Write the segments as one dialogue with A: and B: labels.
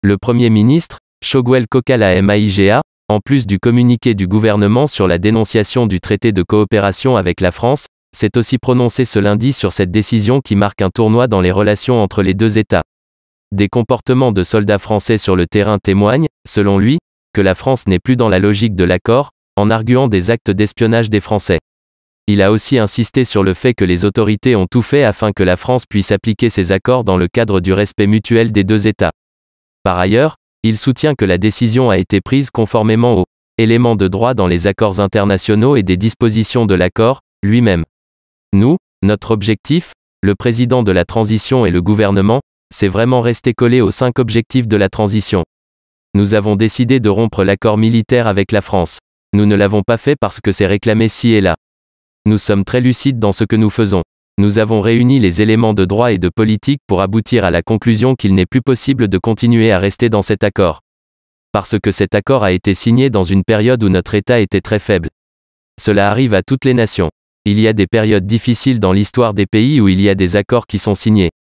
A: Le Premier ministre, Choguel Kokala Maiga, en plus du communiqué du gouvernement sur la dénonciation du traité de coopération avec la France, s'est aussi prononcé ce lundi sur cette décision qui marque un tournoi dans les relations entre les deux États. Des comportements de soldats français sur le terrain témoignent, selon lui, que la France n'est plus dans la logique de l'accord, en arguant des actes d'espionnage des Français. Il a aussi insisté sur le fait que les autorités ont tout fait afin que la France puisse appliquer ces accords dans le cadre du respect mutuel des deux États. Par ailleurs, il soutient que la décision a été prise conformément aux éléments de droit dans les accords internationaux et des dispositions de l'accord lui-même. Nous, notre objectif, le président de la transition et le gouvernement, c'est vraiment rester collé aux 5 objectifs de la transition. Nous avons décidé de rompre l'accord militaire avec la France. Nous ne l'avons pas fait parce que c'est réclamé ci et là. Nous sommes très lucides dans ce que nous faisons. Nous avons réuni les éléments de droit et de politique pour aboutir à la conclusion qu'il n'est plus possible de continuer à rester dans cet accord. Parce que cet accord a été signé dans une période où notre État était très faible. Cela arrive à toutes les nations. Il y a des périodes difficiles dans l'histoire des pays où il y a des accords qui sont signés.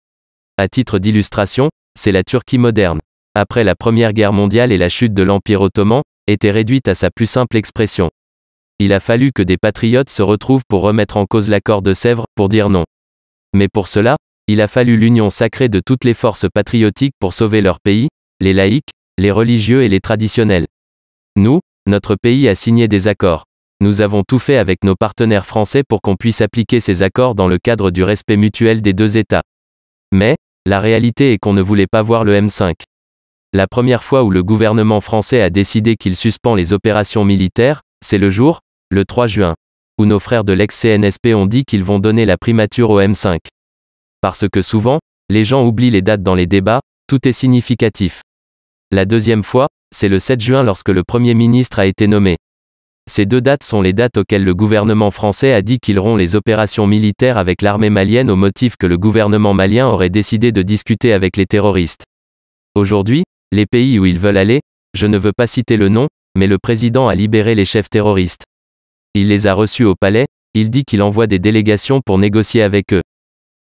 A: À titre d'illustration, c'est la Turquie moderne. Après la Première Guerre mondiale et la chute de l'Empire ottoman, était réduite à sa plus simple expression. Il a fallu que des patriotes se retrouvent pour remettre en cause l'accord de Sèvres, pour dire non. Mais pour cela, il a fallu l'union sacrée de toutes les forces patriotiques pour sauver leur pays, les laïcs, les religieux et les traditionnels. Nous, notre pays a signé des accords. Nous avons tout fait avec nos partenaires français pour qu'on puisse appliquer ces accords dans le cadre du respect mutuel des deux États. Mais, la réalité est qu'on ne voulait pas voir le M5. La première fois où le gouvernement français a décidé qu'il suspend les opérations militaires, c'est le jour, le 3 juin, où nos frères de l'ex-CNSP ont dit qu'ils vont donner la primature au M5. Parce que souvent, les gens oublient les dates dans les débats, tout est significatif. La deuxième fois, c'est le 7 juin lorsque le Premier ministre a été nommé. Ces 2 dates sont les dates auxquelles le gouvernement français a dit qu'il rompt les opérations militaires avec l'armée malienne au motif que le gouvernement malien aurait décidé de discuter avec les terroristes. Aujourd'hui, les pays où ils veulent aller, je ne veux pas citer le nom, mais le président a libéré les chefs terroristes. Il les a reçus au palais, il dit qu'il envoie des délégations pour négocier avec eux.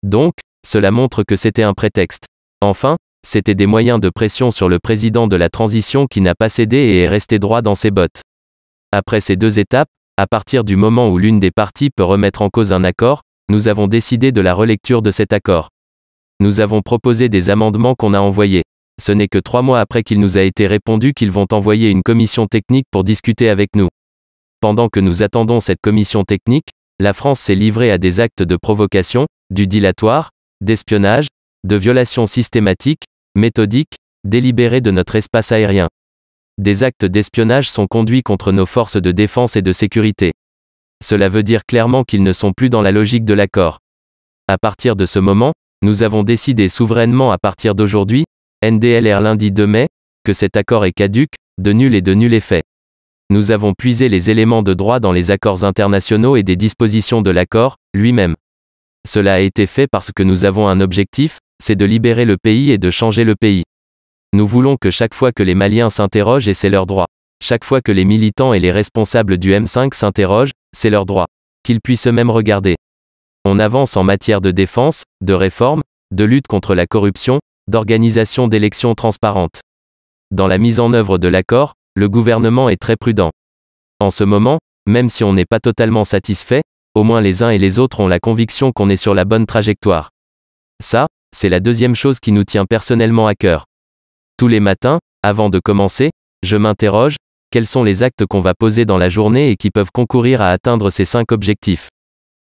A: Donc, cela montre que c'était un prétexte. Enfin, c'était des moyens de pression sur le président de la transition qui n'a pas cédé et est resté droit dans ses bottes. Après ces 2 étapes, à partir du moment où l'une des parties peut remettre en cause un accord, nous avons décidé de la relecture de cet accord. Nous avons proposé des amendements qu'on a envoyés. Ce n'est que 3 mois après qu'il nous a été répondu qu'ils vont envoyer une commission technique pour discuter avec nous. Pendant que nous attendons cette commission technique, la France s'est livrée à des actes de provocation, du dilatoire, d'espionnage, de violation systématique, méthodique, délibérée de notre espace aérien. Des actes d'espionnage sont conduits contre nos forces de défense et de sécurité. Cela veut dire clairement qu'ils ne sont plus dans la logique de l'accord. À partir de ce moment, nous avons décidé souverainement à partir d'aujourd'hui, NDLR lundi 2 mai, que cet accord est caduc, de nul et de nul effet. Nous avons puisé les éléments de droit dans les accords internationaux et des dispositions de l'accord, lui-même. Cela a été fait parce que nous avons un objectif, c'est de libérer le pays et de changer le pays. Nous voulons que chaque fois que les Maliens s'interrogent et c'est leur droit. Chaque fois que les militants et les responsables du M5 s'interrogent, c'est leur droit. Qu'ils puissent eux-mêmes regarder. On avance en matière de défense, de réforme, de lutte contre la corruption, d'organisation d'élections transparentes. Dans la mise en œuvre de l'accord, le gouvernement est très prudent. En ce moment, même si on n'est pas totalement satisfait, au moins les uns et les autres ont la conviction qu'on est sur la bonne trajectoire. Ça, c'est la deuxième chose qui nous tient personnellement à cœur. Tous les matins, avant de commencer, je m'interroge, quels sont les actes qu'on va poser dans la journée et qui peuvent concourir à atteindre ces 5 objectifs.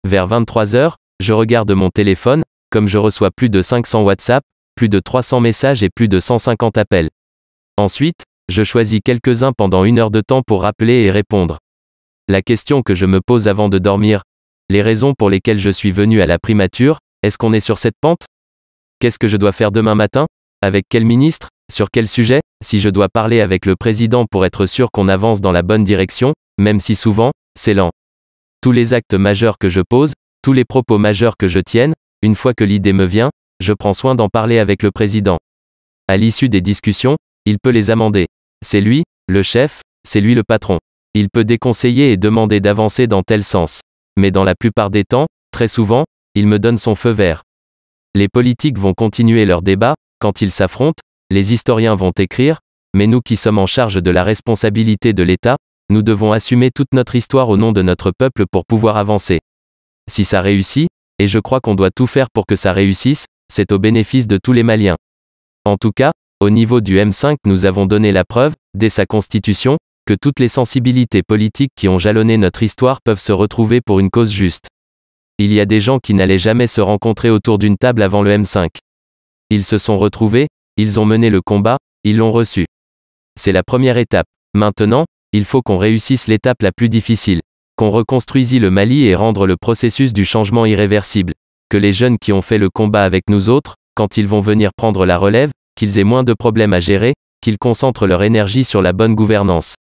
A: Vers 23 h, je regarde mon téléphone, comme je reçois plus de 500 WhatsApp, plus de 300 messages et plus de 150 appels. Ensuite, je choisis quelques-uns pendant 1 heure de temps pour rappeler et répondre. La question que je me pose avant de dormir, les raisons pour lesquelles je suis venu à la primature, est-ce qu'on est sur cette pente? Qu'est-ce que je dois faire demain matin? Avec quel ministre? Sur quel sujet? Si je dois parler avec le président pour être sûr qu'on avance dans la bonne direction, même si souvent, c'est lent. Tous les actes majeurs que je pose, tous les propos majeurs que je tienne, une fois que l'idée me vient, je prends soin d'en parler avec le président. À l'issue des discussions, il peut les amender. C'est lui, le chef, c'est lui le patron. Il peut déconseiller et demander d'avancer dans tel sens. Mais dans la plupart des temps, très souvent, il me donne son feu vert. Les politiques vont continuer leur débat, quand ils s'affrontent, Les historiens vont écrire, mais nous qui sommes en charge de la responsabilité de l'État, nous devons assumer toute notre histoire au nom de notre peuple pour pouvoir avancer. Si ça réussit, et je crois qu'on doit tout faire pour que ça réussisse, c'est au bénéfice de tous les Maliens. En tout cas, au niveau du M5 nous avons donné la preuve, dès sa constitution, que toutes les sensibilités politiques qui ont jalonné notre histoire peuvent se retrouver pour une cause juste. Il y a des gens qui n'allaient jamais se rencontrer autour d'une table avant le M5. Ils se sont retrouvés, ils ont mené le combat, ils l'ont reçu. C'est la première étape. Maintenant, il faut qu'on réussisse l'étape la plus difficile. Qu'on reconstruisit le Mali et rendre le processus du changement irréversible. Que les jeunes qui ont fait le combat avec nous autres, quand ils vont venir prendre la relève, qu'ils aient moins de problèmes à gérer, qu'ils concentrent leur énergie sur la bonne gouvernance.